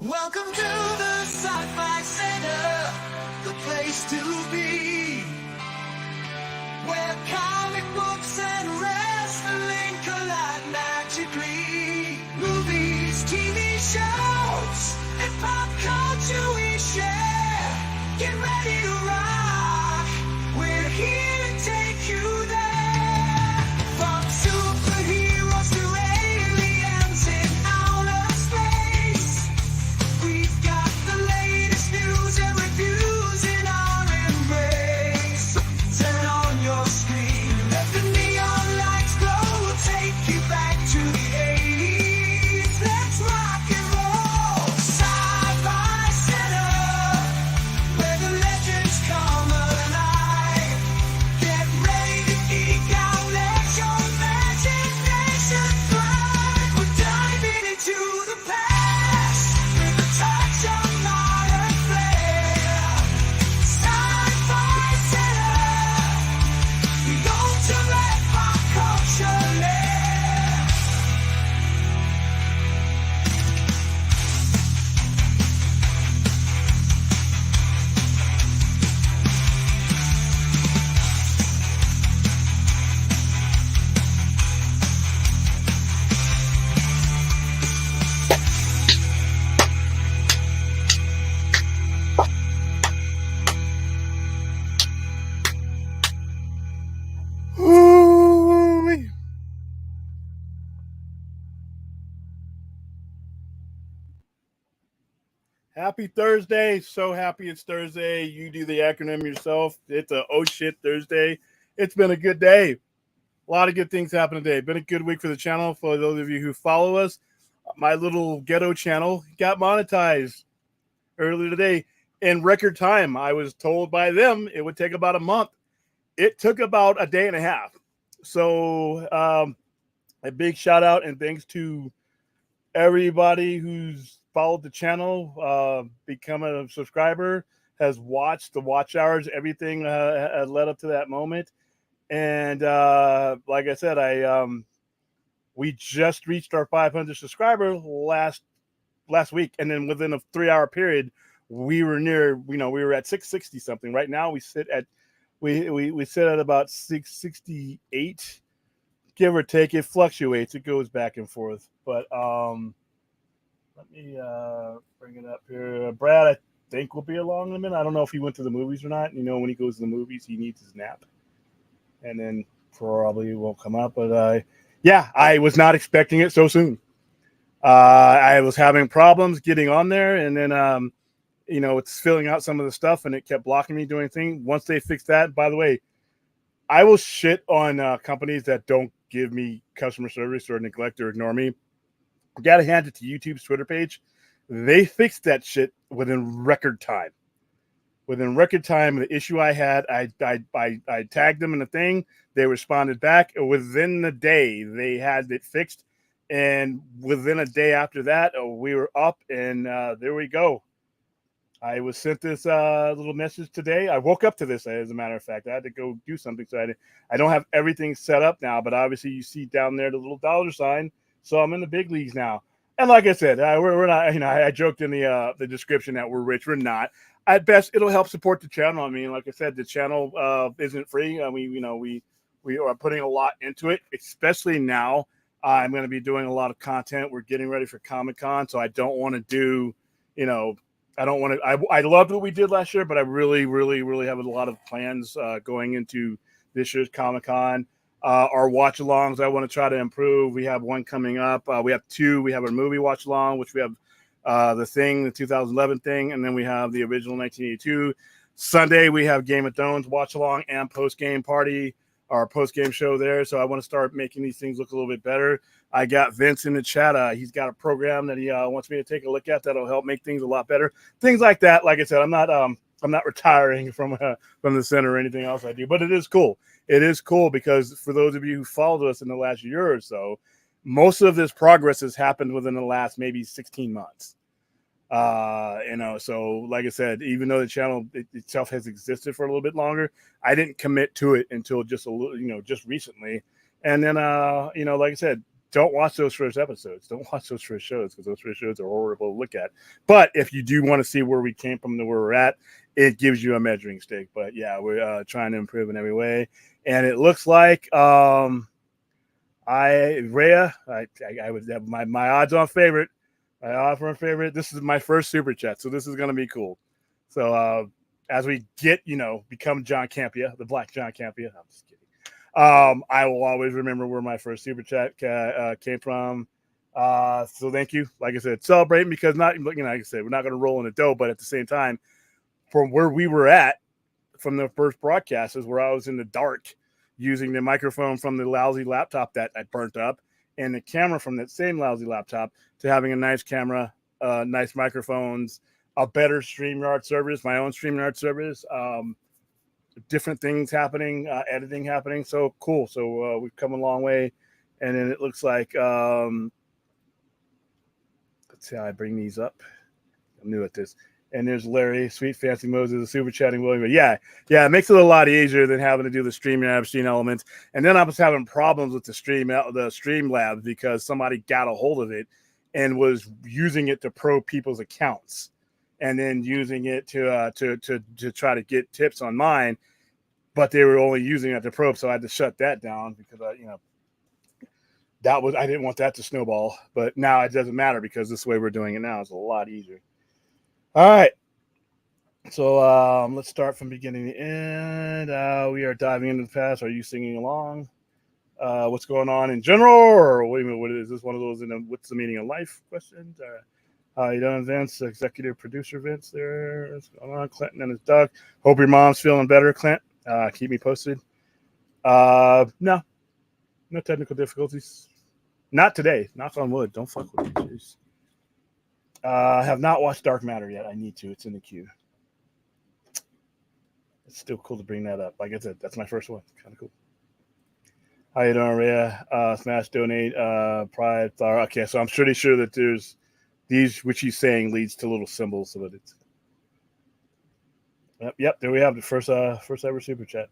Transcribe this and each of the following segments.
Welcome to the Sci-Fi Center, the place to be, where comic books and wrestling collide magically. Movies, TV shows, and pop culture we share. Get ready to rock, we're here to take you there. From superheroes to aliens in outer space, we've got the latest news and reviews in our embrace. Turn on your screen, let the neon lights glow. We'll take you back to the 80s. Let's rock and roll. Sci-Fi Center, where the legends come alive. Get ready to geek out, let your imagination thrive. We're diving into the past with a touch of modern flair. Sci-Fi Center, we go to let pop culture lair. Ooh-wee. Happy Thursday. So happy it's Thursday. You do the acronym yourself. It's a oh shit Thursday. It's been a good day. A lot of good things happened today. Been a good week for the channel. For those of you who follow us, my little ghetto channel got monetized earlier today in record time. I was told by them it would take about a month. It took about a day and a half. So a big shout out and thanks to everybody who's followed the channel, become a subscriber, has watched the watch hours, everything led up to that moment. And like I said, we just reached our 500 subscriber last week, and then within a 3-hour period, we were near. We were at 660 something. Right now, we sit at we sit at about 668, give or take. It fluctuates. It goes back and forth. But let me bring it up here. Brad, I think will be along in a minute. I don't know if he went to the movies or not. When he goes to the movies, he needs his nap, and then probably won't come up. But yeah, I was not expecting it so soon. I was having problems getting on there, and then it's filling out some of the stuff, and it kept blocking me doing things. Once they fixed that, by the way, I will shit on companies that don't give me customer service or neglect or ignore me. Gotta hand it to YouTube's Twitter page. They fixed that shit within record time. Within record time, the issue I had, I tagged them in the thing. They responded back. Within the day, they had it fixed. And within a day after that, we were up, and there we go. I was sent this little message today. I woke up to this, as a matter of fact. I had to go do something, so I don't have everything set up now. But obviously, you see down there the little dollar sign. So I'm in the big leagues now. And like I said, we're not. I joked in the description that we're rich. We're not. At best, it'll help support the channel. I mean, like I said, the channel isn't free. We are putting a lot into it, especially now. I'm going to be doing a lot of content. We're getting ready for Comic-Con, so I don't want to do, I don't want to. I loved what we did last year, but I really, really, really have a lot of plans going into this year's Comic-Con. Our watch-alongs, I want to try to improve. We have one coming up. We have two. We have a movie watch-along, which we have the Thing, the 2011 Thing, and then we have the original 1982. Sunday, we have Game of Thrones watch-along and post-game party, our post-game show there. So I want to start making these things look a little bit better. I got Vince in the chat. He's got a program that he wants me to take a look at that'll help make things a lot better. Things like that. Like I said, I'm not retiring from the center or anything else I do, but it is cool. It is cool because for those of you who followed us in the last year or so, most of this progress has happened within the last maybe 16 months. So like I said, even though the channel itself has existed for a little bit longer, I didn't commit to it until just a little, just recently. And then, like I said, don't watch those first episodes. Don't watch those first shows because those first shows are horrible to look at. But if you do want to see where we came from to where we're at, it gives you a measuring stick. But yeah, we're trying to improve in every way. And it looks like Rhea, I would have my odds on favorite. My odds on favorite. This is my first super chat, so this is gonna be cool. So as we get, become John Campia, the Black John Campia. I'm just kidding. I will always remember where my first super chat came from. So thank you. Like I said, celebrating because like I said, we're not going to roll in the dough, but at the same time, from where we were at from the first broadcast is where I was in the dark using the microphone from the lousy laptop that I burnt up and the camera from that same lousy laptop to having a nice camera, nice microphones, a better StreamYard service, my own StreamYard service, different things happening, editing happening. So cool. So we've come a long way. And then it looks like, let's see how I bring these up. I'm new at this. And there's Larry, Sweet Fancy Moses, super chatting William. But yeah, it makes it a lot easier than having to do the StreamYard elements. And then I was having problems with the Streamlabs because somebody got a hold of it and was using it to probe people's accounts. And then using it to try to get tips on mine, but they were only using it to probe, so I had to shut that down because I didn't want that to snowball. But now it doesn't matter because this way we're doing it now is a lot easier. All right, so let's start from beginning to end. We are diving into the past. Are you singing along? What's going on in general, or wait a minute, what is this? One of those what's the meaning of life questions? How you doing, Vince? Executive producer Vince there. What's going on? Clinton and his dog. Hope your mom's feeling better, Clint. Keep me posted. No technical difficulties. Not today. Knock on wood. Don't fuck with me. Jeez. I have not watched Dark Matter yet. I need to. It's in the queue. It's still cool to bring that up. Like I said, that's my first one. Kind of cool. How you doing, Rhea? Smash, donate, pride, flower. Okay, so I'm pretty sure that there's these, which he's saying leads to little symbols so that it's. Yep. There we have the first ever super chat.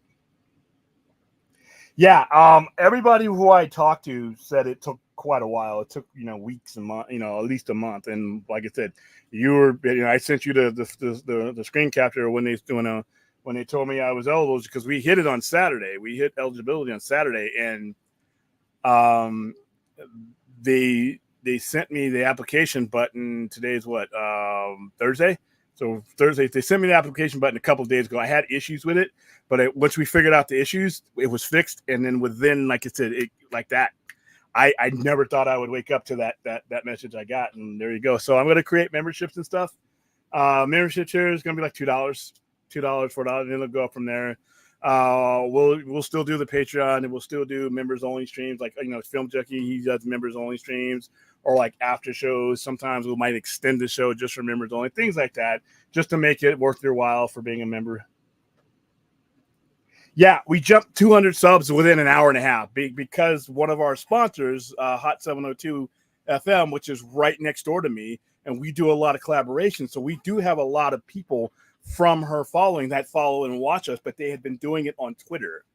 Yeah. Everybody who I talked to said it took quite a while. It took weeks and months. At least a month. And like I said, I sent you the screen capture when they told me I was eligible because we hit it on Saturday. We hit eligibility on Saturday, and they sent me the application button. Today's what, Thursday? So Thursday, they sent me the application button a couple of days ago. I had issues with it, but once we figured out the issues, it was fixed. And then within, like I said, like that, I never thought I would wake up to that message I got. And there you go. So I'm going to create memberships and stuff. Membership here is going to be like $2, $4, and it'll go up from there. We'll still do the Patreon, and we'll still do members only streams. Like Film Junkie, he does members only streams, or like after shows. Sometimes we might extend the show just for members only, things like that, just to make it worth their while for being a member. Yeah, we jumped 200 subs within an hour and a half because one of our sponsors, Hot 702 FM, which is right next door to me, and we do a lot of collaboration. So we do have a lot of people from her following that follow and watch us, but they had been doing it on Twitter.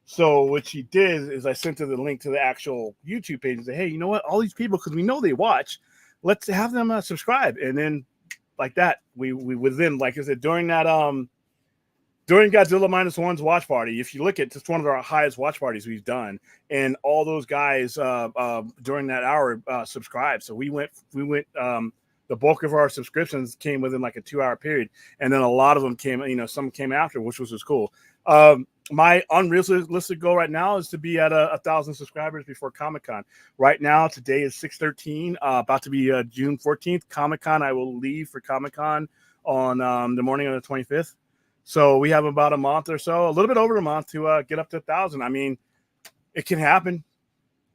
So what she did is I sent her the link to the actual YouTube page and said, hey, you know what? All these people, because we know they watch, let's have them subscribe. And then like that, we within, like I said, during Godzilla Minus One's watch party, if you look at, it's one of our highest watch parties we've done, and all those guys during that hour subscribed. So we went. The bulk of our subscriptions came within like a 2-hour period, and then a lot of them came. Some came after, which was cool. My unrealistic goal right now is to be at 1,000 subscribers before Comic-Con. Right now, today is 6/13, about to be June 14th. Comic-Con, I will leave for Comic-Con on the morning of the 25th. So we have about a month or so, a little bit over a month to get up to 1,000. I mean, it can happen.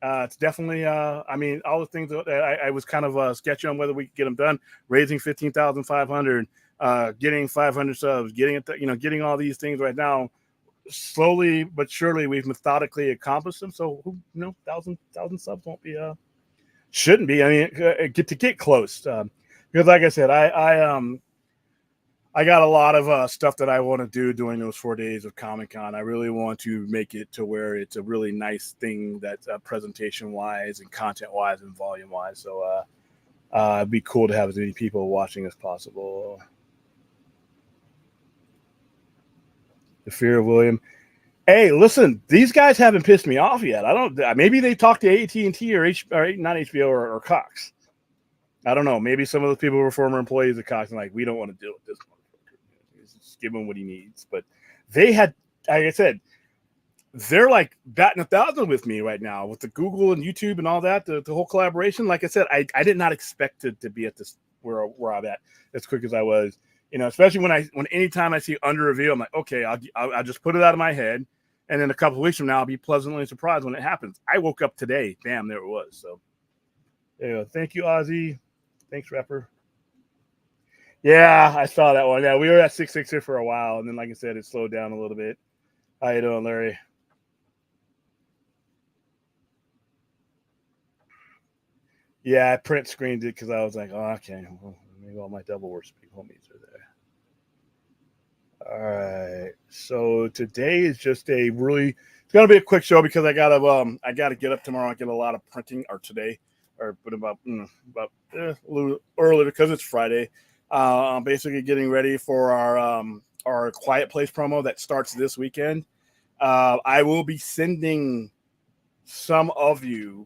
It's definitely, all the things that I was kind of sketchy on whether we could get them done. Raising 15,500, getting 500 subs, getting all these things right now. Slowly but surely, we've methodically accomplished them. So, 1,000 subs won't be, shouldn't be. I mean, get close. Because like I said, I I got a lot of stuff that I want to do during those 4 days of Comic Con. I really want to make it to where it's a really nice thing that presentation wise and content wise and volume wise. So it'd be cool to have as many people watching as possible. The fear of William. Hey, listen, these guys haven't pissed me off yet. I don't. Maybe they talked to AT&T or not HBO or Cox. I don't know. Maybe some of those people were former employees of Cox and like, we don't want to deal with this motherfucker. Just give him what he needs. But they had, like I said, they're like batting 1,000 with me right now with the Google and YouTube and all that, the whole collaboration. Like I said, I did not expect it to be at this where I'm at as quick as I was. You know, especially when anytime I see under review, I'm like, okay, I'll just put it out of my head. And then a couple of weeks from now, I'll be pleasantly surprised when it happens. I woke up today. Bam, there it was. So, yeah, thank you, Ozzy. Thanks, Rapper. Yeah, I saw that one. Yeah, we were at 660 for a while. And then, like I said, it slowed down a little bit. How you doing, Larry? Yeah, I print screened it because I was like, oh, okay. Well, maybe all my double worst homies are there. All right. So today is just it's gonna be a quick show because I gotta get up tomorrow. I get a lot of printing today, but about a little early because it's Friday. I'm basically getting ready for our Quiet Place promo that starts this weekend. I will be sending some of you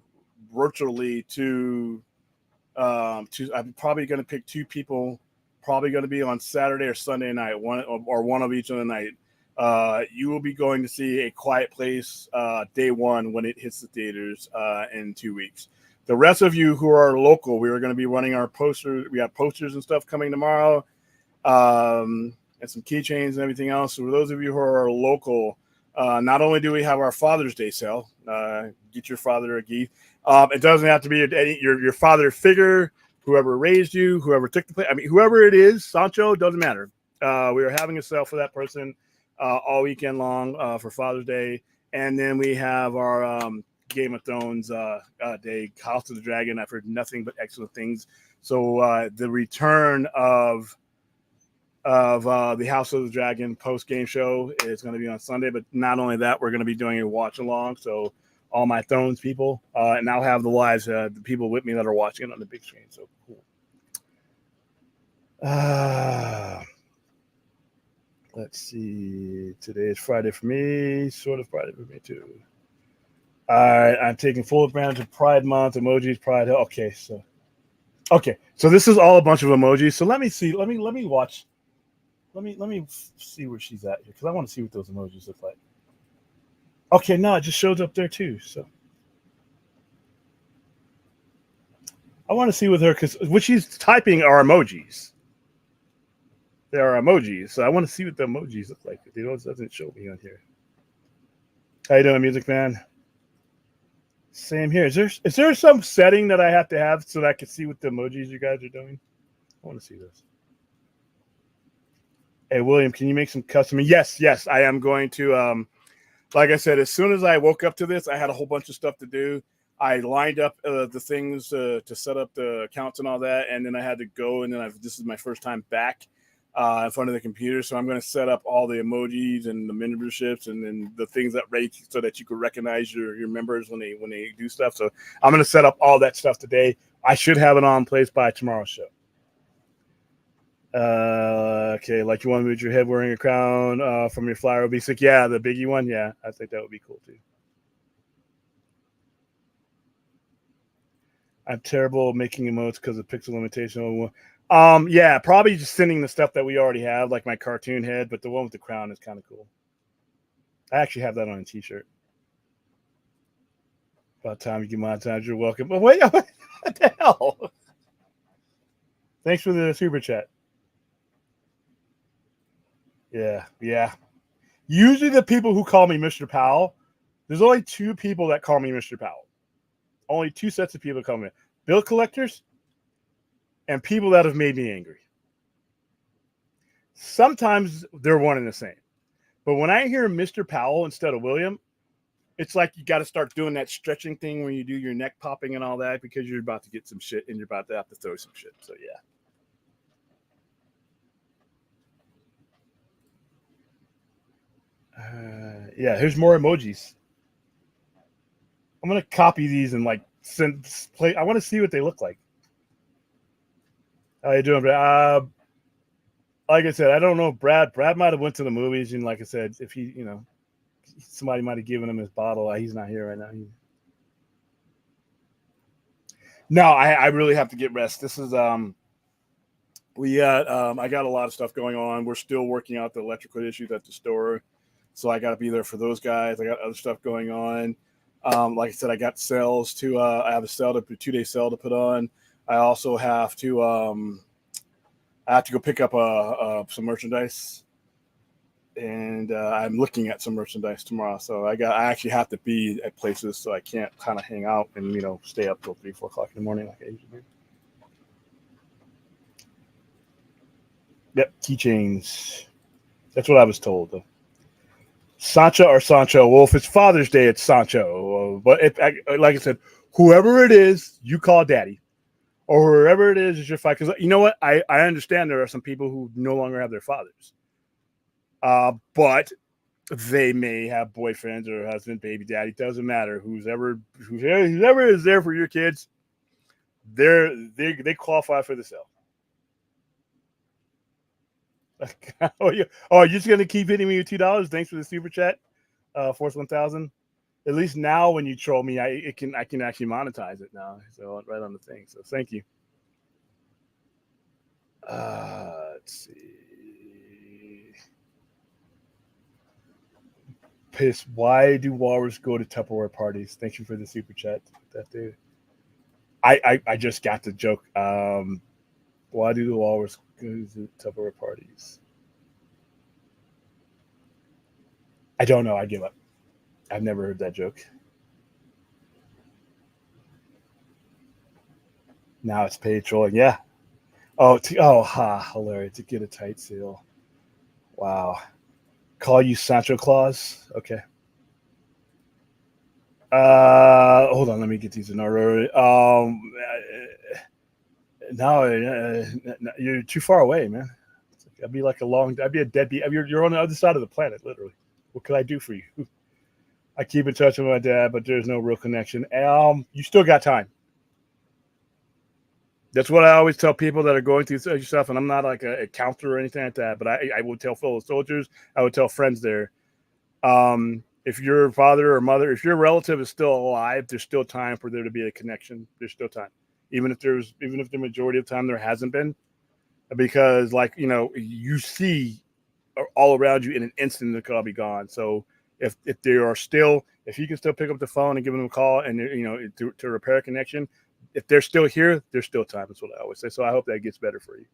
virtually to I'm probably going to pick 2 people, probably going to be on Saturday or Sunday night, one of each of the night. You will be going to see A Quiet Place day 1 when it hits the theaters in 2 weeks. The rest of you who are local, we are going to be running our posters. We have posters and stuff coming tomorrow, and some keychains and everything else. So for those of you who are local, not only do we have our Father's Day sale, get your father a gift. It doesn't have to be your father figure, whoever raised you, whoever took the place. I mean, whoever it is, Sancho, doesn't matter. We are having a sale for that person all weekend long for Father's Day. And then we have our Game of Thrones day, House of the Dragon. I've heard nothing but excellent things. So the return of the House of the Dragon post-game show is going to be on Sunday. But not only that, we're going to be doing a watch-along. So all my Thrones people, and I'll have the lives, the people with me that are watching it on the big screen. So cool. Let's see. Today is Friday for me. Sort of Friday for me, too. All right. I'm taking full advantage of Pride Month, emojis, Pride. Okay. So this is all a bunch of emojis. So let me see. Let me watch. Let me see where she's at here because I want to see what those emojis look like. Okay, no, it just shows up there too. So I want to see with her because what she's typing are emojis. There are emojis, so I want to see what the emojis look like. It doesn't show me on here. How you doing, Music Man? Same here. Is there some setting that I have to have so that I can see what the emojis you guys are doing? I want to see this. Hey, William, can you make some custom? Yes, I am going to. Like I said, as soon as I woke up to this, I had a whole bunch of stuff to do. I lined up the things to set up the accounts and all that, and then I had to go. And then this is my first time back in front of the computer, so I'm going to set up all the emojis and the memberships and then the things that rate so that you can recognize your members when they do stuff. So I'm going to set up all that stuff today. I should have it on place by tomorrow's show. Okay, like you want to move your head wearing a crown from your flyer would be sick. Yeah, the Biggie one. Yeah, I think that would be cool too. I'm terrible at making emotes because of pixel limitation. Yeah, probably just sending the stuff that we already have, like my cartoon head, but the one with the crown is kind of cool. I actually have that on a t-shirt. About time you get monetized, you're welcome. But wait, what the hell? Thanks for the super chat. Yeah. Usually the people who call me Mr. Powell, there's only 2 people that call me Mr. Powell. Only 2 sets of people call me. Bill collectors and people that have made me angry. Sometimes they're one and the same. But when I hear Mr. Powell instead of William, it's like you got to start doing that stretching thing when you do your neck popping and all that because you're about to get some shit and you're about to have to throw some shit. So, yeah. Yeah, here's more emojis. I'm gonna copy these and like send play. I want to see what they look like. How you doing, Brad? Like I said, I don't know. Brad might have went to the movies, and like I said, if he, somebody might have given him his bottle. He's not here right now. No, I really have to get rest. This is we got I got a lot of stuff going on. We're still working out the electrical issues at the store, so I got to be there for those guys. I got other stuff going on. Like I said, I got sales to. I have a 2-day sale to put on. I also have to. I have to go pick up some merchandise, and I'm looking at some merchandise tomorrow. So I actually have to be at places, so I can't kind of hang out and stay up till 3-4 o'clock in the morning like I usually do. Yep, keychains. That's what I was told. Sancho or Sancho. Well, if it's Father's Day, it's Sancho. But like I said, whoever it is, you call Daddy, or whoever it is your father. Because you know what, I understand there are some people who no longer have their fathers, but they may have boyfriends or husband, baby daddy. Doesn't matter. Whoever is there for your kids, they qualify for the sale. You're just gonna keep hitting me with $2? Thanks for the super chat, Force 1000. At least now, when you troll me, I can actually monetize it now. So right on the thing. So thank you. Let's see. Piss. Why do walrus go to Tupperware parties? Thank you for the super chat. That dude. I just got the joke. Why do the walrus go to Tupperware parties? I don't know. I give up. I've never heard that joke. Now it's paid trolling. Yeah. Hilarious. To get a tight seal. Wow. Call you Sancho Claus? Okay. Hold on. Let me get these in order. No, you're too far away, man. I'd be like I'd be a deadbeat. You're on the other side of the planet, literally. What could I do for you? I keep in touch with my dad, but there's no real connection. You still got time. That's what I always tell people that are going through such stuff, and I'm not like a counselor or anything like that, but I would tell fellow soldiers, I would tell friends there, if your father or mother, if your relative is still alive, there's still time for there to be a connection. There's still time, even if the majority of the time there hasn't been, because you see all around you in an instant it could all be gone. So if there are still, if you can still pick up the phone and give them a call and to repair a connection, if they're still here, there's still time. That's what I always say. So I hope that gets better for you.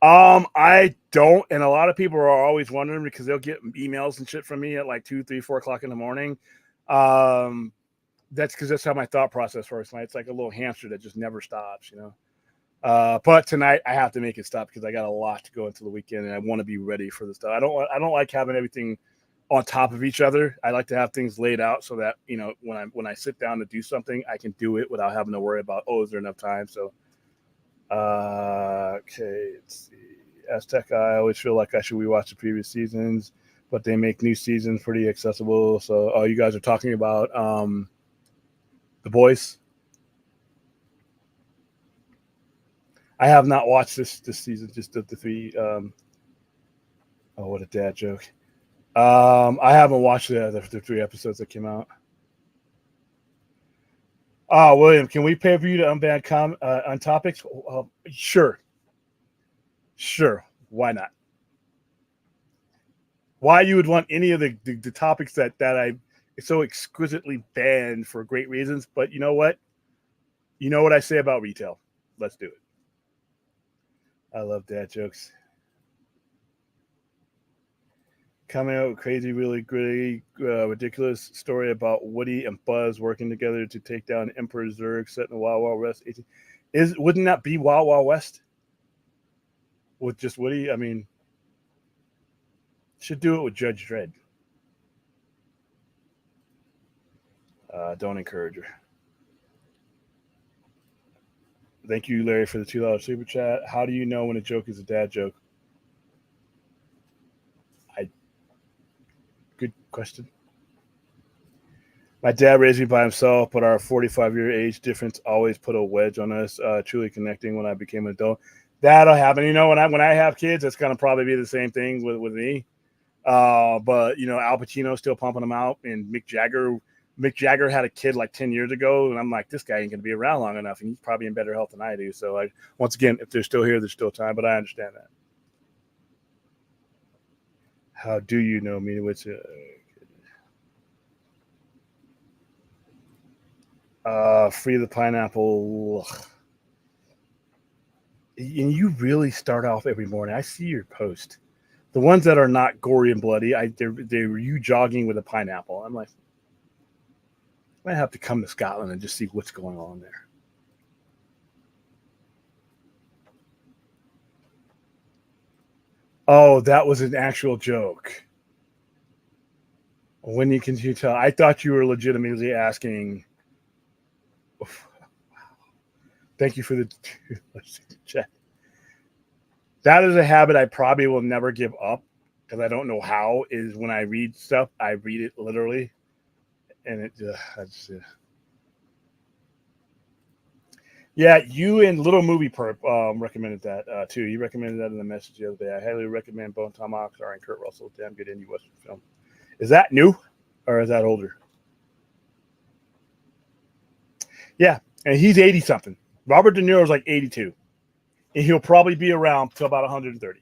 I don't, and a lot of people are always wondering because they'll get emails and shit from me at like 2, 3, 4 o'clock in the morning. That's because that's how my thought process works. It's like a little hamster that just never stops, But tonight I have to make it stop because I got a lot to go into the weekend and I want to be ready for the stuff. I don't like having everything on top of each other. I like to have things laid out so that when I sit down to do something, I can do it without having to worry about is there enough time. So okay, let's see. Aztec, I always feel like I should rewatch the previous seasons, but they make new seasons pretty accessible. So you guys are talking about The Boys. I have not watched this season, just the 3. What a dad joke. I haven't watched the 3 episodes that came out. William, can we pay for you to unban on topics? Sure. Why not? Why you would want any of the topics that I so exquisitely banned for great reasons, but you know what? You know what I say about retail. Let's do it. I love dad jokes. Coming out with crazy, really gritty, ridiculous story about Woody and Buzz working together to take down Emperor Zurg set in the Wild Wild West. Wouldn't that be Wild Wild West? With just Woody? I mean, should do it with Judge Dredd. Don't encourage her. Thank you, Larry, for the $2 super chat. How do you know when a joke is a dad joke? Good question. My dad raised me by himself, but our 45-year age difference always put a wedge on us truly connecting when I became an adult. That'll happen. When I have kids, it's gonna probably be the same thing with me. But Al Pacino's still pumping them out, and Mick Jagger had a kid like 10 years ago, and I'm like, this guy ain't gonna be around long enough, and he's probably in better health than I do. So once again, if they're still here, there's still time, but I understand that. How do you know me? Which free the pineapple. And you really start off every morning. I see your post. The ones that are not gory and bloody, they're you jogging with a pineapple. I'm like, I might have to come to Scotland and just see what's going on there. Oh, that was an actual joke. When you can you tell? I thought you were legitimately asking. Thank you for the chat. That is a habit I probably will never give up because I don't know how. Is when I read stuff, I read it literally, and it just. Yeah, you and Little Movie Perp recommended that too. You recommended that in the message the other day. I highly recommend Bone Tomahawk starring Kurt Russell. Damn good indie western film. Is that new or is that older? Yeah, and he's 80 something. Robert De Niro is like 82, and he'll probably be around till about 130.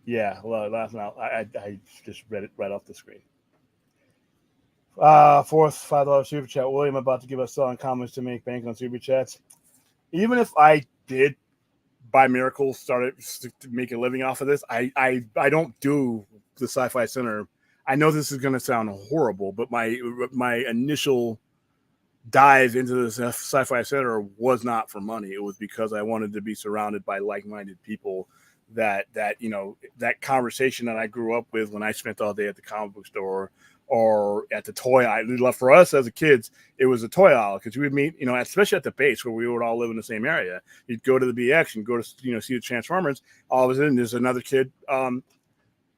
Yeah, well, last night I just read it right off the screen. Fourth $5 super chat. William about to give us selling comments to make bank on super chats. Even if I did by miracle started to make a living off of this, I don't do the Sci-Fi Center. I know this is going to sound horrible, but my initial dive into the Sci-Fi Center was not for money. It was because I wanted to be surrounded by like-minded people that conversation that I grew up with when I spent all day at the comic book store or at the toy aisle. For us as a kids, it was a toy aisle because we would meet, especially at the base where we would all live in the same area. You'd go to the BX and go to, see the Transformers. All of a sudden, there's another kid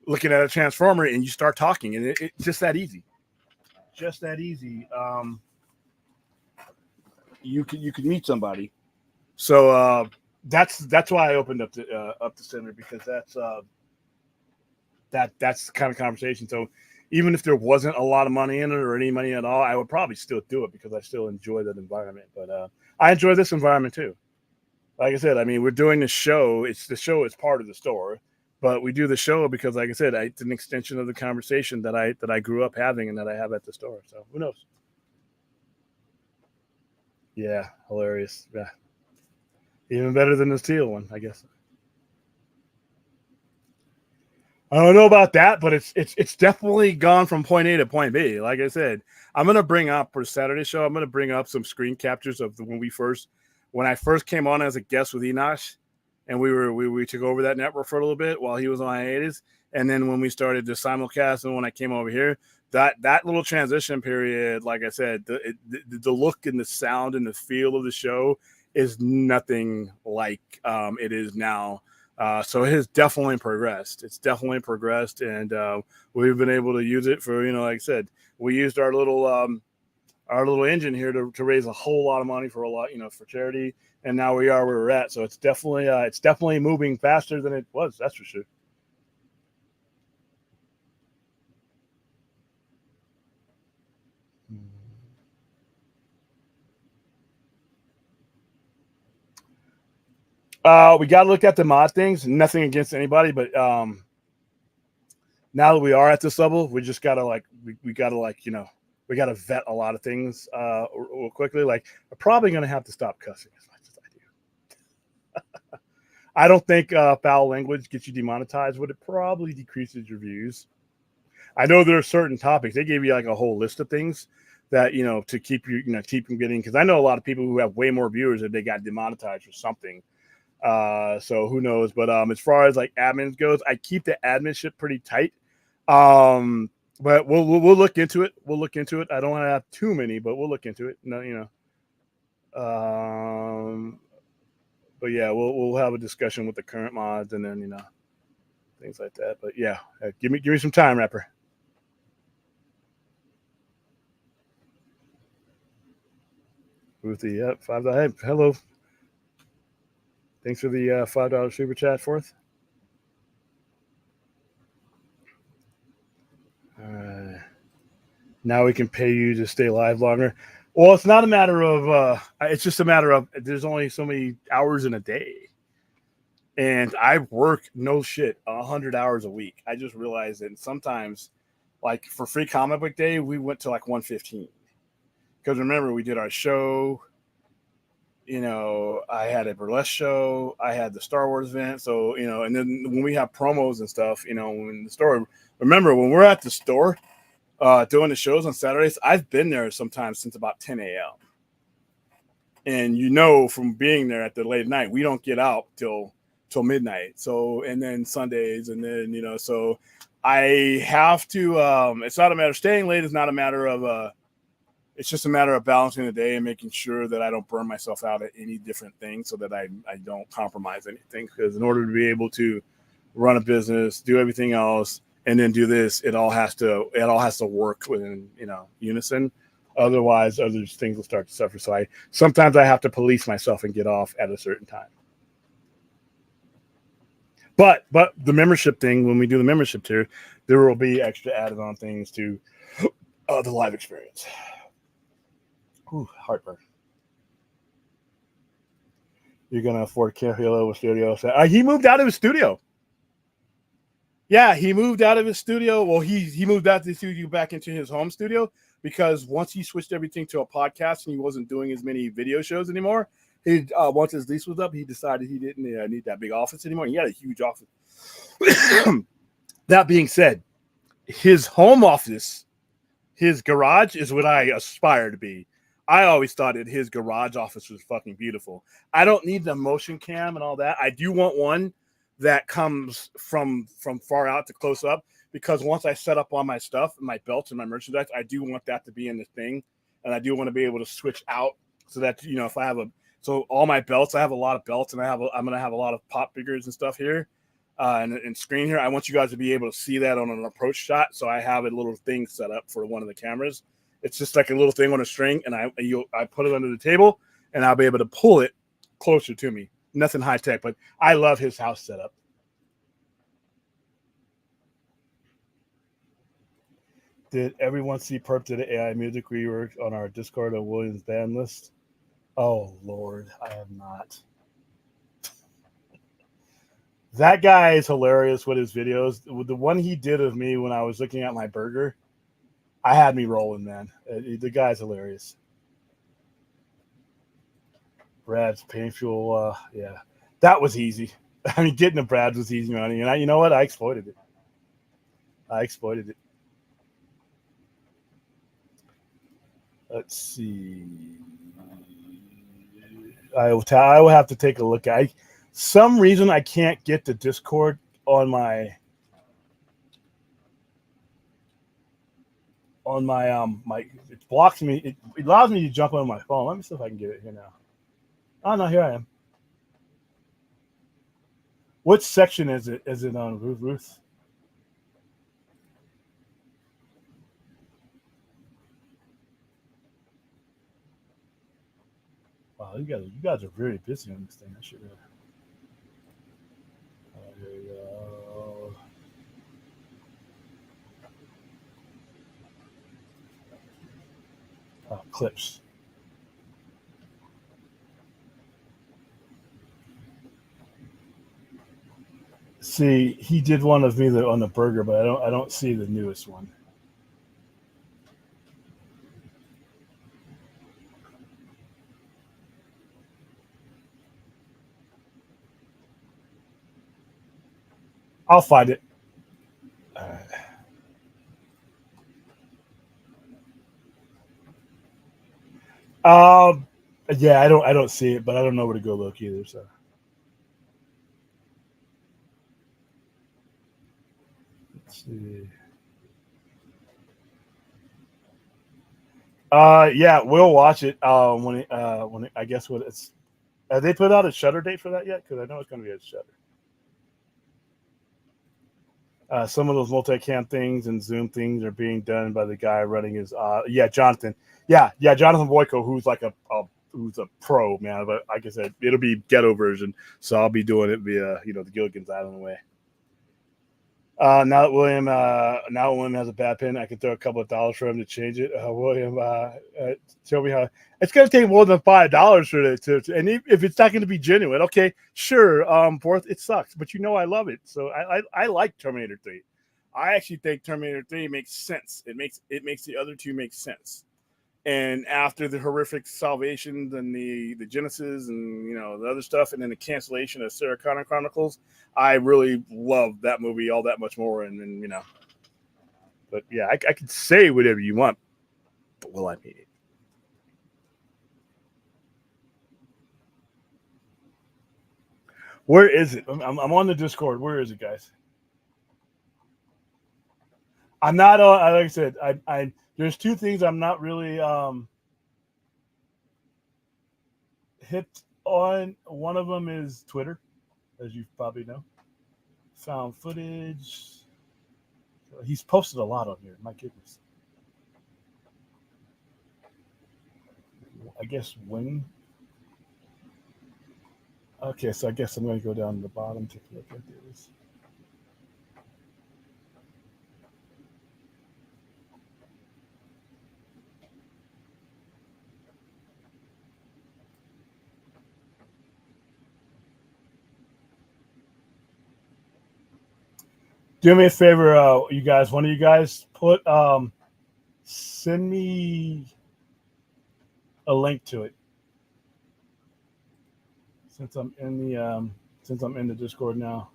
looking at a Transformer, and you start talking, and it's just that easy. Just that easy. You could meet somebody. So that's why I opened up the center, because that's the kind of conversation. So even if there wasn't a lot of money in it or any money at all, I would probably still do it because I still enjoy that environment. But I enjoy this environment too. Like I said, I mean, we're doing the show. The show is part of the store, but we do the show because, like I said, it's an extension of the conversation that I grew up having and that I have at the store. So who knows? Yeah, hilarious. Yeah, even better than the steel one, I guess. I don't know about that, but it's definitely gone from point A to point B. Like I said, I'm gonna bring up for Saturday show. I'm gonna bring up some screen captures of when I first came on as a guest with Enosh, and we took over that network for a little bit while he was on hiatus, and then when we started the simulcast, and when I came over here, that little transition period, like I said, the look and the sound and the feel of the show is nothing like it is now. So it has definitely progressed. It's definitely progressed, and we've been able to use it for, like I said, we used our little engine here to raise a whole lot of money for a lot, for charity, and now we are where we're at. So it's definitely moving faster than it was. That's for sure. We got to look at the mod things. Nothing against anybody, but now that we are at this level, we just gotta we gotta vet a lot of things real quickly. Like, we're probably gonna have to stop cussing as much as I do. I don't think foul language gets you demonetized, but it probably decreases your views. I know there are certain topics. They gave you like a whole list of things that to keep keep from getting, because I know a lot of people who have way more viewers that they got demonetized for something. So who knows? But as far as like admins goes, I keep the adminship pretty tight. But we'll look into it. We'll look into it. I don't want to have too many, but we'll look into it. No, but yeah, we'll have a discussion with the current mods, and then things like that. But yeah, give me some time, rapper. Ruthie, yep, $5. Hey, hello. Thanks for the $5 super chat, Fourth. Now we can pay you to stay live longer. Well, it's not a matter of. It's just a matter of there's only so many hours in a day, and I work no shit 100 hours a week. I just realized that sometimes, like for Free Comic Book Day, we went to like 1:15 because remember we did our show. You know, I had a burlesque show. I had the Star Wars event. So and then when we have promos and stuff, in the store. Remember when we're at the store doing the shows on Saturdays, I've been there sometimes since about 10 a.m. And from being there at the late night, we don't get out till midnight. So and then Sundays, and then so I have to. It's not a matter of staying late. It's not a matter of. It's just a matter of balancing the day and making sure that I don't burn myself out at any different thing, so that I don't compromise anything. Because in order to be able to run a business, do everything else, and then do this, it all has to work within unison. Otherwise, other things will start to suffer. So sometimes I have to police myself and get off at a certain time. But the membership thing, when we do the membership tier, there will be extra added on things to the live experience. Ooh, heartburn. You're gonna afford Carrillo with studio. He moved out of his studio. Yeah, he moved out of his studio. Well, he moved out of the studio back into his home studio because once he switched everything to a podcast and he wasn't doing as many video shows anymore, once his lease was up, he decided he didn't need that big office anymore. He had a huge office. That being said, his home office, his garage is what I aspire to be. I always thought that his garage office was fucking beautiful. I don't need the motion cam and all that. I do want one that comes from far out to close up, because once I set up all my stuff, my belts and my merchandise, I do want that to be in the thing, and I do want to be able to switch out so that if I have all my belts, I have a lot of belts, and I'm gonna have a lot of pop figures and stuff here, and screen here. I want you guys to be able to see that on an approach shot, so I have a little thing set up for one of the cameras. It's just like a little thing on a string, and I put it under the table, and I'll be able to pull it closer to me. Nothing high tech, but I love his house setup. Did everyone see Perp to the AI music rework on our Discord of Williams band list? Oh Lord, I have not. That guy is hilarious with his videos. The one he did of me when I was looking at my burger, I had me rolling, man. The guy's hilarious. Brad's painful. Yeah, that was easy. I mean, getting to Brad was easy, man. And you know what? I exploited it. Let's see. I will have to take a look at. Some reason I can't get the Discord on my it blocks me. It allows me to jump on my phone. Let me see if I can get it here now. Oh no, here I am. What section is it? Is it on Ruth? Wow, you guys are very busy on this thing. I should have. There you go. Clips. See, he did one of me on the burger, but I don't see the newest one. I'll find it. Yeah, I don't see it, but I don't know where to go look either. So, let's see. Yeah, we'll watch it. When I guess what it's. Have they put out a shutter date for that yet? Because I know it's going to be a shutter. Some of those multicam things and Zoom things are being done by the guy running his. Jonathan. Yeah, Jonathan Boyko, who's like who's a pro man. But like I said, it'll be ghetto version, so I'll be doing it via the Gilligan's Island way. Now that William has a bad pen, I can throw a couple of dollars for him to change it. William, tell me how it's going to take more than $5 for it to, and if it's not going to be genuine, okay, sure. Fourth, it sucks, but I love it. So I like Terminator 3. I actually think Terminator 3 makes sense. It makes the other two make sense. And after the horrific Salvations and the Genesis and the other stuff, and then the cancellation of Sarah Connor Chronicles, I really love that movie all that much more. And then but yeah, I could say whatever you want, but will I mean it? Where is it? I'm on the Discord. Where is it, guys? I'm not on. Like I said, I there's two things I'm not really hit on. One of them is Twitter, as you probably know. Found footage. He's posted a lot on here. My goodness. I guess when. Okay, so I guess I'm going to go down to the bottom, take a look at this. Do me a favor, you guys. One of you guys send me a link to it since I'm in the Discord now.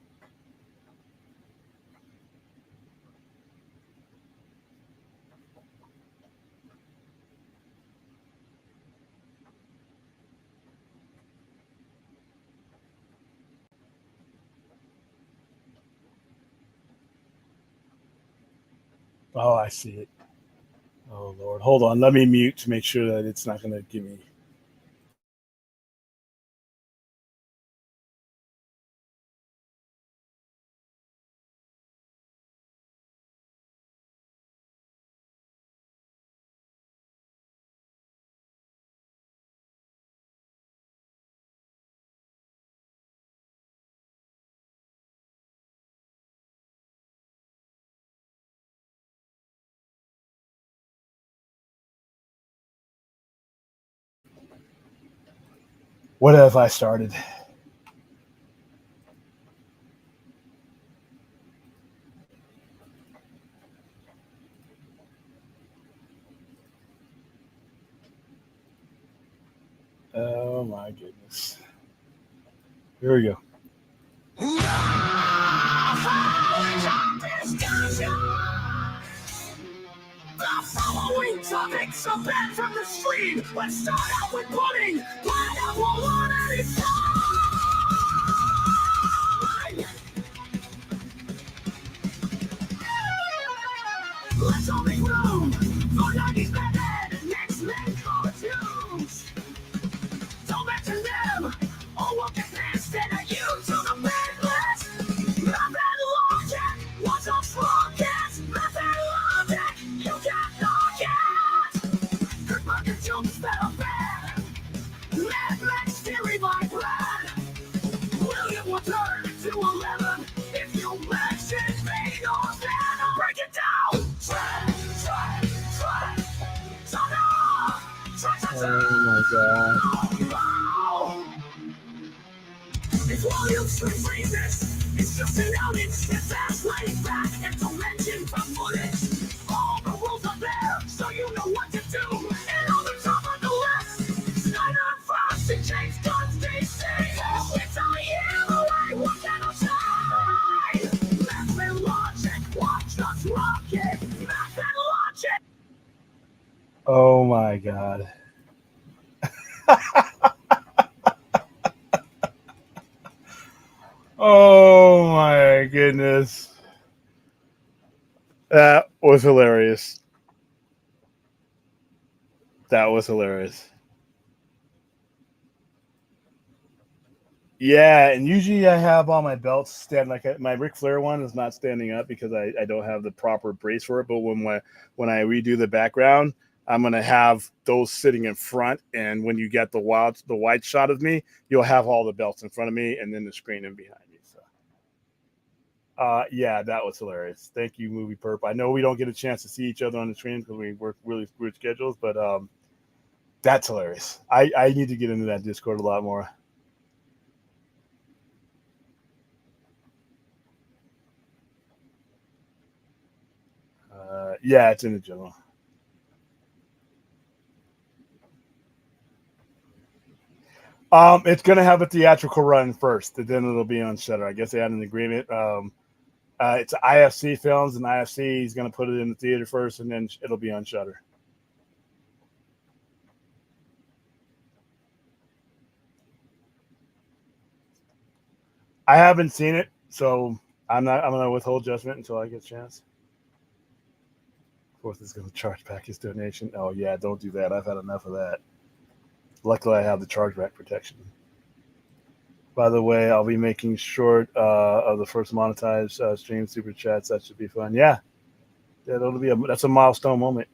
Oh, I see it. Oh Lord, hold on. Let me mute to make sure that it's not going to give me. What have I started? Oh my goodness. Here we go. The following topics are banned from the stream. Let's start out with pudding. Pineapple on any side. Let's all make room for 90s Batman and X-Men cartoons. Don't mention them, or we'll get pissed and at you to the bad list. Nothing logic, what's a strong cast? Nothing logic, you can't knock it. Good bucket jumps that are bad. Mad Max Fury by Brad. William will turn to 11 if you mention me or then I'll break it down. Oh my God. It's William's free this. It's just an outage. Get fast, laid back, and don't mention the footage. All the rules are there, so you know what to do. And on the top of the list, Snyder and Frost and James Gunn's DC. It's all you away, what can I say? Math and logic, watch us rock it. Math and logic. Oh my God. Oh my goodness. That was hilarious. That was hilarious. Yeah, and usually I have all my belts stand like my Ric Flair one is not standing up because I don't have the proper brace for it. But when I redo the background, I'm gonna have those sitting in front, and when you get the wide shot of me, you'll have all the belts in front of me, and then the screen in behind me. So, yeah, that was hilarious. Thank you, Movie Perp. I know we don't get a chance to see each other on the screen because we work really weird schedules, but that's hilarious. I need to get into that Discord a lot more. Yeah, it's in the general. It's gonna have a theatrical run first, and then it'll be on Shutter. I guess they had an agreement. It's IFC Films, and IFC is gonna put it in the theater first, and then it'll be on Shutter. I haven't seen it, so I'm not. I'm gonna withhold judgment until I get a chance. Fourth is gonna charge back his donation. Oh yeah, don't do that. I've had enough of that. Luckily, I have the chargeback protection. By the way, I'll be making short of the first monetized stream super chats. That should be fun. Yeah, that'll be that's a milestone moment.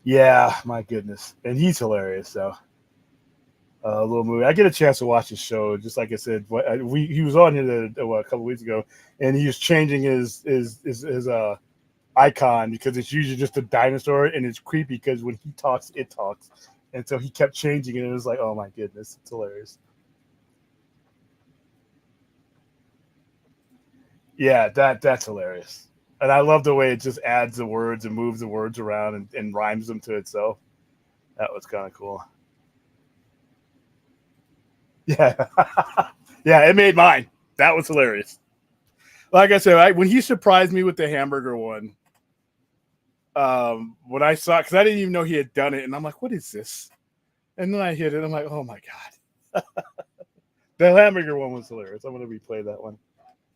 Yeah, my goodness, and he's hilarious. So, little movie. I get a chance to watch his show. Just like I said, he was on here a couple weeks ago, and he was changing his icon because it's usually just a dinosaur, and it's creepy because when he talks, it talks, and so he kept changing it. And it was like, oh my goodness, it's hilarious. Yeah, that's hilarious. And I love the way it just adds the words and moves the words around and rhymes them to itself. That was kind of cool. Yeah. Yeah, it made mine. That was hilarious. Like I said, when he surprised me with the hamburger one, when I saw, because I didn't even know he had done it, and I'm like, what is this? And then I hit it. I'm like, oh my God. The hamburger one was hilarious. I'm going to replay that one.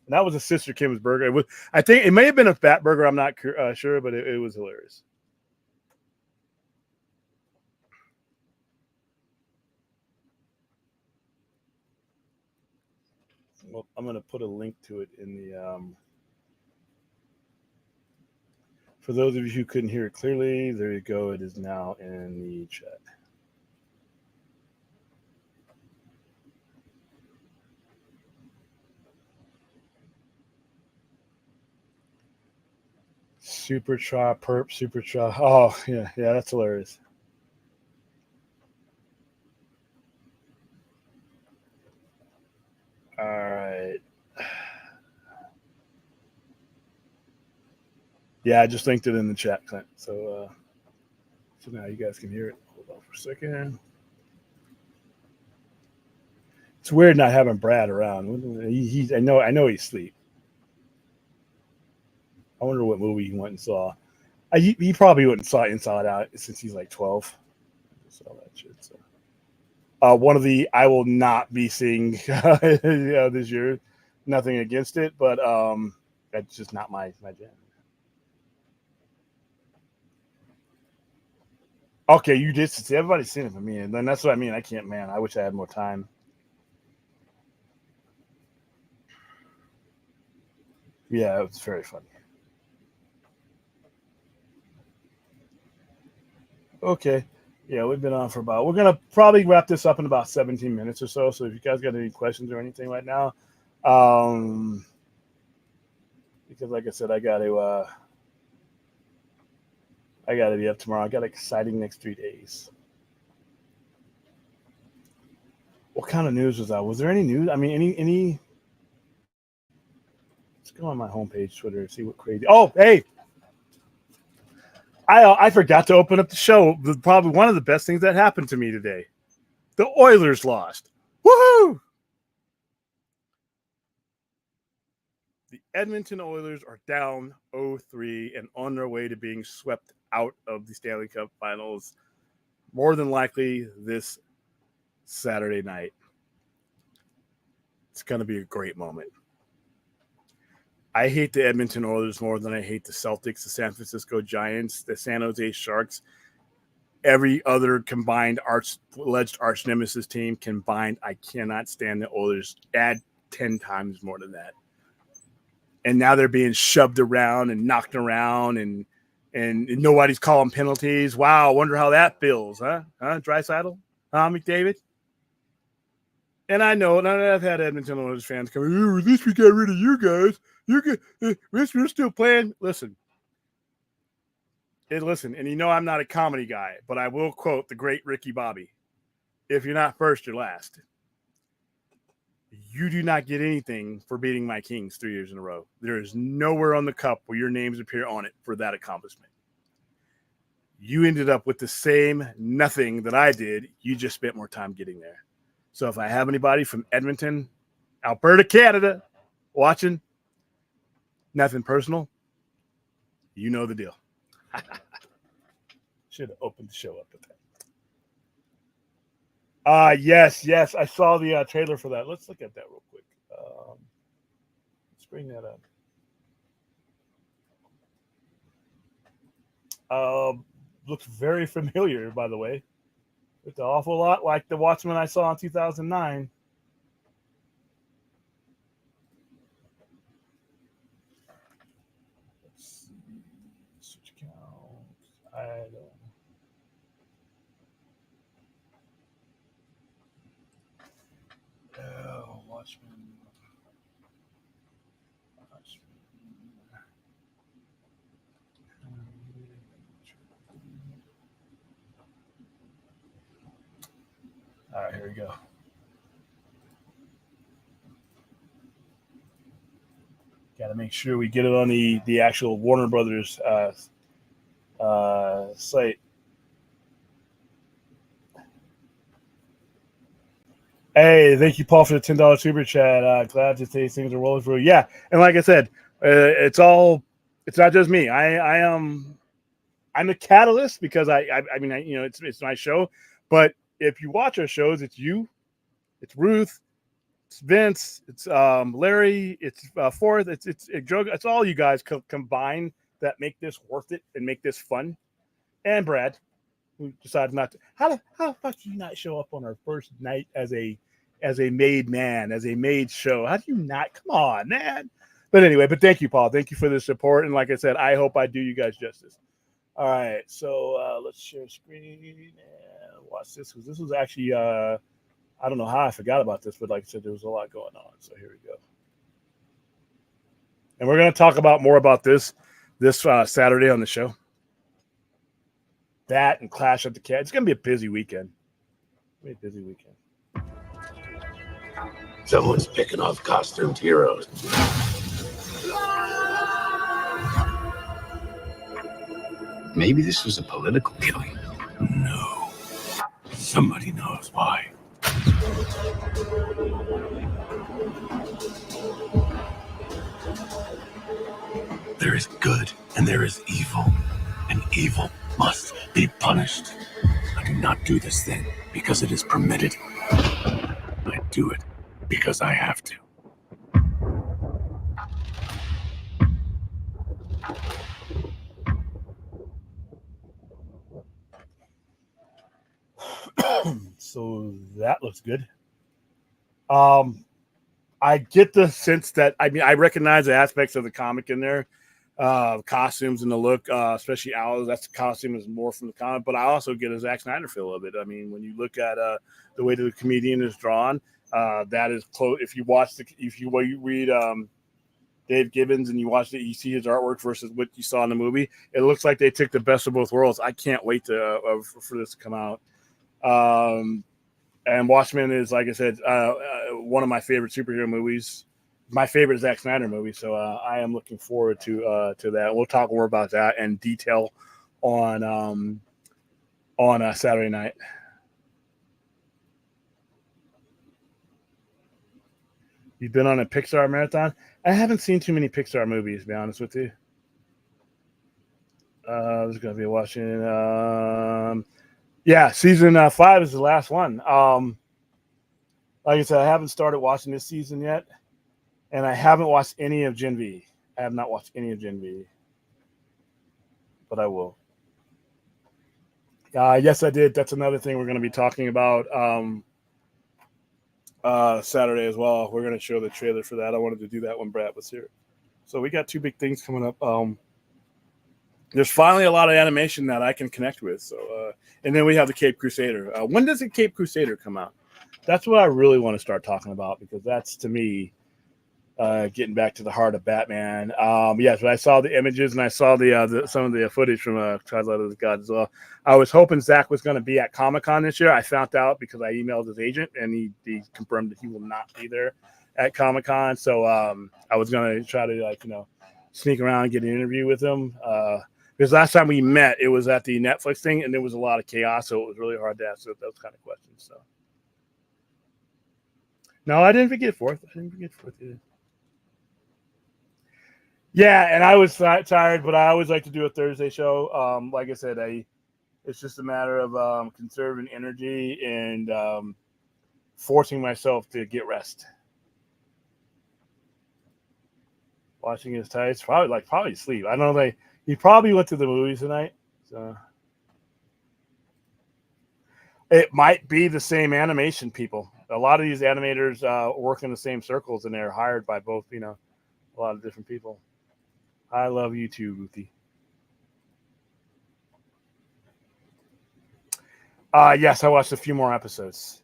And that was a Sister Kim's burger. I think it may have been a fat burger. I'm not sure, but it was hilarious. Well, I'm going to put a link to it in the. For those of you who couldn't hear it clearly, there you go. It is now in the chat. Super Cha Perp, Super Cha. Oh, yeah, that's hilarious. All right. Yeah, I just linked it in the chat, Clint. So now you guys can hear it. Hold on for a second. It's weird not having Brad around. I know he's asleep. I wonder what movie he went and saw. He probably wouldn't saw Inside Out since he's like 12. Saw that shit. So. One of the I will not be seeing this year. Nothing against it, but that's just not my jam. Okay, you did see everybody's seen it for me, and then that's what I mean. I can't, man. I wish I had more time. Yeah, it was very funny. Okay. Yeah, we've been on for about. We're gonna probably wrap this up in about 17 minutes or so. So if you guys got any questions or anything right now, um, because like I said, I gotta be up tomorrow. I got exciting next 3 days. What kind of news was that? Was there any news? I mean, any? Let's go on my homepage, Twitter, and see what crazy. Oh, hey, I forgot to open up the show. Probably one of the best things that happened to me today. The Oilers lost. Woohoo! The Edmonton Oilers are down 0-3 and on their way to being swept out of the Stanley Cup Finals, more than likely this Saturday night. It's going to be a great moment. I hate the Edmonton Oilers more than I hate the Celtics, the San Francisco Giants, the San Jose Sharks. Every other combined alleged arch nemesis team combined, I cannot stand the Oilers. Add 10 times more than that. And now they're being shoved around and knocked around, and nobody's calling penalties. Wow, I wonder how that feels, huh? Draisaitl? McDavid? And I know, and I've had Edmonton Oilers fans come, at least we got rid of you guys. We're still playing. Listen, and I'm not a comedy guy, but I will quote the great Ricky Bobby. If you're not first, you're last. You do not get anything for beating my Kings 3 years in a row. There is nowhere on the cup where your names appear on it for that accomplishment. You ended up with the same nothing that I did. You just spent more time getting there. So if I have anybody from Edmonton, Alberta, Canada, watching, nothing personal, you know the deal. Should have opened the show up with that. Yes. I saw the trailer for that. Let's look at that real quick. Let's bring that up. Looks very familiar, by the way. It's an awful lot like the Watchmen I saw in 2009. Let's see. Switch counts. I don't. Oh, Watchmen. All right, here we go. Got to make sure we get it on the actual Warner Brothers site. Hey, thank you, Paul, for the $10 super chat. Glad to say things are rolling through. Yeah, and like I said, it's not just me. I'm a catalyst because I mean, it's my show, but if you watch our shows, it's you, it's Ruth, it's Vince, it's Larry, it's Forth, it's Joe. It's all you guys combined that make this worth it and make this fun. And Brad, who decided not to. How the fuck do you not show up on our first night as a made man, as a made show? How do you not? Come on, man. But anyway, thank you, Paul. Thank you for the support. And like I said, I hope I do you guys justice. All right, so let's share screen and watch this, because this was actually, I don't know how I forgot about this, but like I said, there was a lot going on. So here we go. And we're going to talk more about this Saturday on the show. That and Clash of the Cat. It's going to be a busy weekend. Someone's picking off costumed heroes. Maybe this was a political killing. No. Somebody knows why. There is good and there is evil, and evil must be punished. I do not do this thing because it is permitted. I do it because I have to. So that looks good. I get the sense that, I mean, I recognize the aspects of the comic in there, costumes and the look, especially Al. That's the costume is more from the comic, but I also get a Zack Snyder feel of it. I mean, when you look at the way the comedian is drawn, that is close. If you read Dave Gibbons and you see his artwork versus what you saw in the movie, it looks like they took the best of both worlds. I can't wait for this to come out. And Watchmen is, like I said, one of my favorite superhero movies, my favorite Zack Snyder movie. So I am looking forward to that. We'll talk more about that and detail on Saturday night. You've been on a Pixar marathon? I haven't seen too many Pixar movies, to be honest with you. This is going to be watching. Yeah, season 5 is the last one. Like I said, I haven't started watching this season yet, and I haven't watched any of Gen V. I have not watched any of Gen V, but I will. Yes, I did. That's another thing we're going to be talking about Saturday as well. We're going to show the trailer for that. I wanted to do that when Brad was here. So we got two big things coming up. There's finally a lot of animation that I can connect with. So, and then we have the Cape Crusader. When does the Cape Crusader come out? That's what I really want to start talking about, because that's, to me, getting back to the heart of Batman. Yes, but I saw the images and I saw the some of the footage from Twilight of the Gods as well. I was hoping Zach was going to be at Comic-Con this year. I found out because I emailed his agent and he confirmed that he will not be there at Comic-Con. So I was going to try to sneak around and get an interview with him. Because last time we met, it was at the Netflix thing and there was a lot of chaos, so it was really hard to ask those kind of questions. So no, I didn't forget Fourth. Either. Yeah, and I was tired, but I always like to do a Thursday show. Like I said, it's just a matter of conserving energy and forcing myself to get rest. Watching his tights, probably sleep. I don't know. He probably went to the movies tonight. So it might be the same animation people. A lot of these animators work in the same circles, and they're hired by both, a lot of different people. I love you too, Ruthie. Yes, I watched a few more episodes.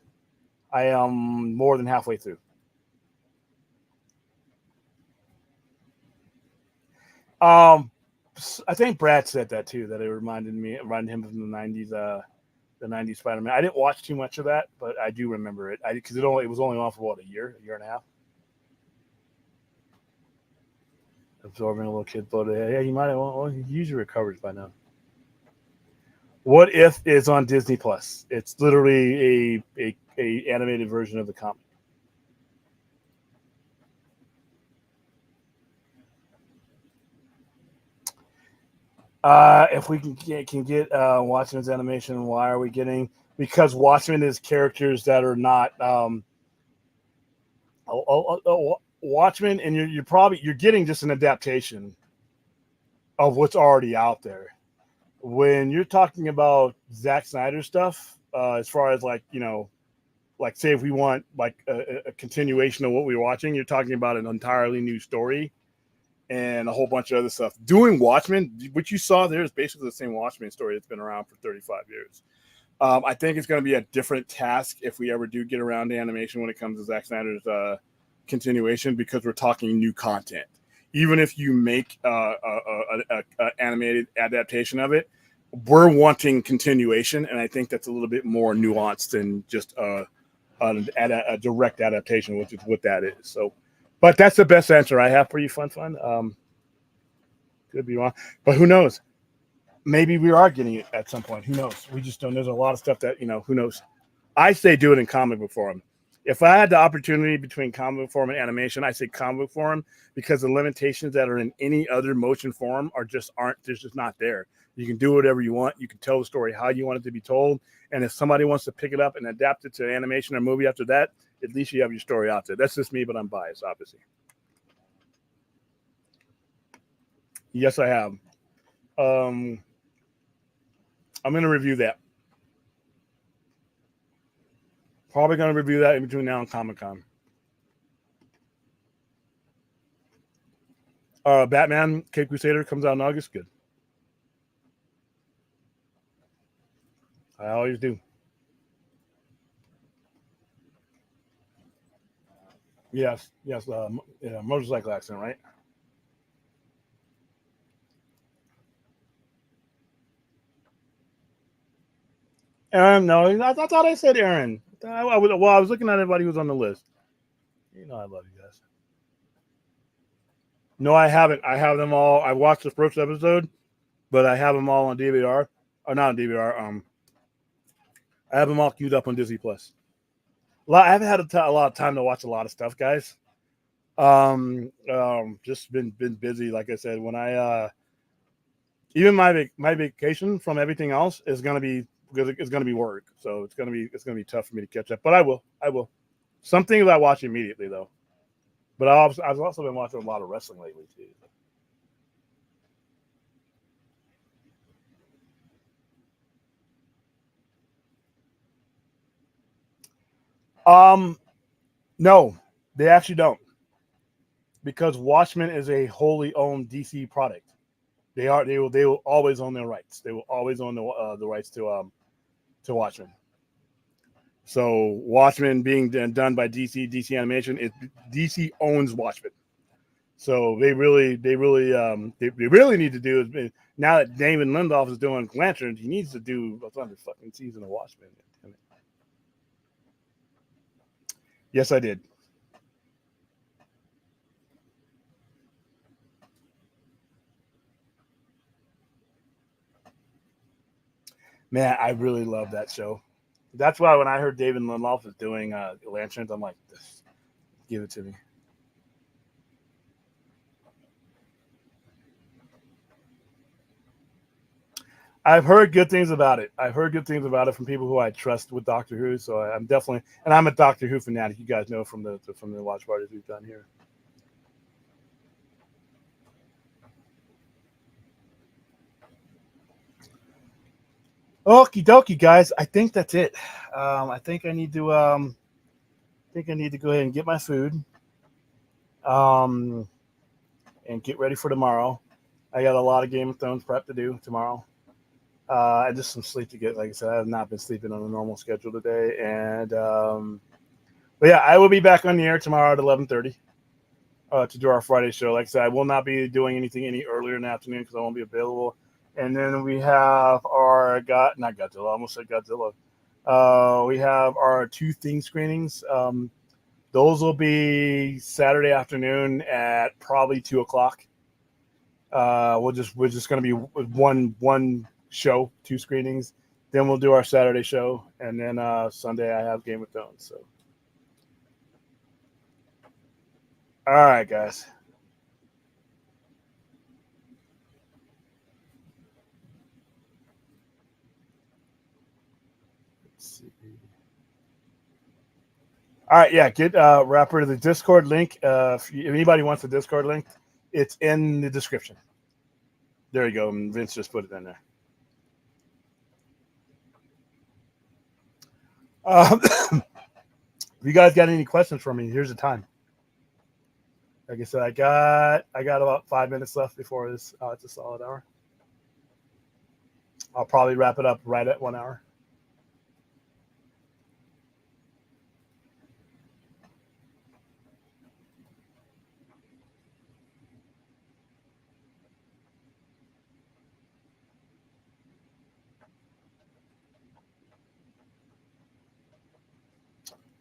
I am more than halfway through. I think Brad said that too, that it reminded him of the 90s Spider-Man. I didn't watch too much of that, but I do remember it. Because it was only on for a year and a half. Absorbing a little kid blood. Yeah, he might have. Well, he usually recovers by now. What If is on Disney Plus. It's literally a animated version of the comic. If we can get Watchmen's animation, why are we getting? Because Watchmen is characters that are not Watchmen, and you're getting just an adaptation of what's already out there. When you're talking about Zack Snyder stuff, as far as say if we want a continuation of what we're watching, you're talking about an entirely new story and a whole bunch of other stuff. Doing Watchmen, what you saw there is basically the same Watchmen story that's been around for 35 years. I think it's going to be a different task if we ever do get around to animation when it comes to Zack Snyder's continuation, because we're talking new content. Even if you make an animated adaptation of it, we're wanting continuation, and I think that's a little bit more nuanced than just a direct adaptation, which is what that is. So, but that's the best answer I have for you, Fun. Could be wrong, but who knows? Maybe we are getting it at some point. Who knows? We just don't. There's a lot of stuff that, who knows? I say do it in comic book form. If I had the opportunity between comic book form and animation, I say comic book form, because the limitations that are in any other motion form are just not there. You can do whatever you want. You can tell the story how you want it to be told. And if somebody wants to pick it up and adapt it to animation or movie after that, at least you have your story out there. That's just me, but I'm biased, obviously. Yes, I have. I'm going to review that. Probably going to review that in between now and Comic-Con. Batman Cape Crusader comes out in August. Good. I always do. Yes. Motorcycle accident, right? Aaron, no, I thought I said Aaron. I was looking at everybody who's on the list. I love you guys. No, I haven't. I have them all. I watched the first episode, but I have them all on DVR. Or not on DVR. I have them all queued up on Disney Plus. I haven't had a lot of time to watch a lot of stuff, guys. Just been busy. Like I said, when I even my vacation from everything else is gonna be, because it's gonna be work, so it's gonna be tough for me to catch up. But I will. Something that I watch immediately though. But I've also been watching a lot of wrestling lately too. No, they actually don't, because Watchmen is a wholly owned DC product. They will always own their rights. They will always own the rights to Watchmen. So Watchmen being done by DC Animation, DC owns Watchmen. So they really need to do is, now that David Lindelof is doing Lantern, he needs to do another fucking season of Watchmen. Yes, I did. Man, I really love that show. That's why when I heard David Lindelof is doing Lanterns, I'm like, give it to me. I've heard good things about it. I've heard good things about it from people who I trust with Doctor Who. So I'm definitely, and I'm a Doctor Who fanatic. You guys know from the watch parties we've done here. Okie dokie, guys. I think that's it. I think I need to go ahead and get my food, and get ready for tomorrow. I got a lot of Game of Thrones prep to do tomorrow. And just some sleep to get. Like I said, I have not been sleeping on a normal schedule today, and but yeah, I will be back on the air tomorrow at 11:30 to do our Friday show. Like I said, I will not be doing anything any earlier in the afternoon because I won't be available. And then we have our not Godzilla, I almost said Godzilla. We have our 2 theme screenings. Those will be Saturday afternoon at probably 2:00. We're just going to be one show, 2 screenings. Then we'll do our Saturday show, and then Sunday I have Game of Thrones. So, all right, guys. Let's see. All right, yeah. Get Rapper to the Discord link. If anybody wants the Discord link, it's in the description. There you go. Vince just put it in there. If you guys got any questions for me, here's the time. Like I said, I got about 5 minutes left before this. It's a solid hour. I'll probably wrap it up right at 1 hour.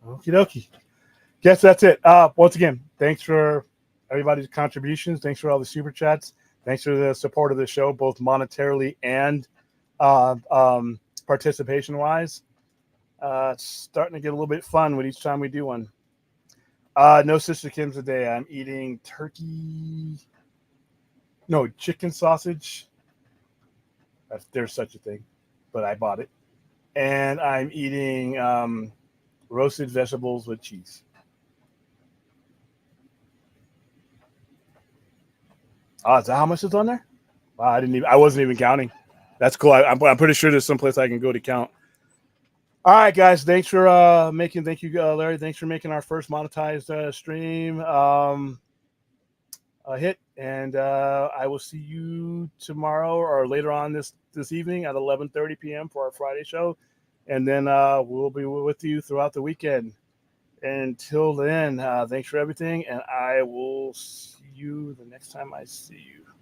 Okie dokie. Guess that's it. Once again, thanks for everybody's contributions. Thanks for all the super chats. Thanks for the support of the show, both monetarily and participation wise. It's starting to get a little bit fun with each time we do one. No Sister Kim's today. I'm eating chicken sausage. If there's such a thing, but I bought it. And I'm eating roasted vegetables with cheese. Is that how much is on there? Wow, I wasn't even counting. That's cool. I'm pretty sure there's someplace I can go to count. All right, guys. Thank you, Larry. Thanks for making our first monetized stream a hit. And I will see you tomorrow or later on this evening at 11:30 p.m. for our Friday show. And then we'll be with you throughout the weekend. Until then, thanks for everything. And I will see you the next time I see you.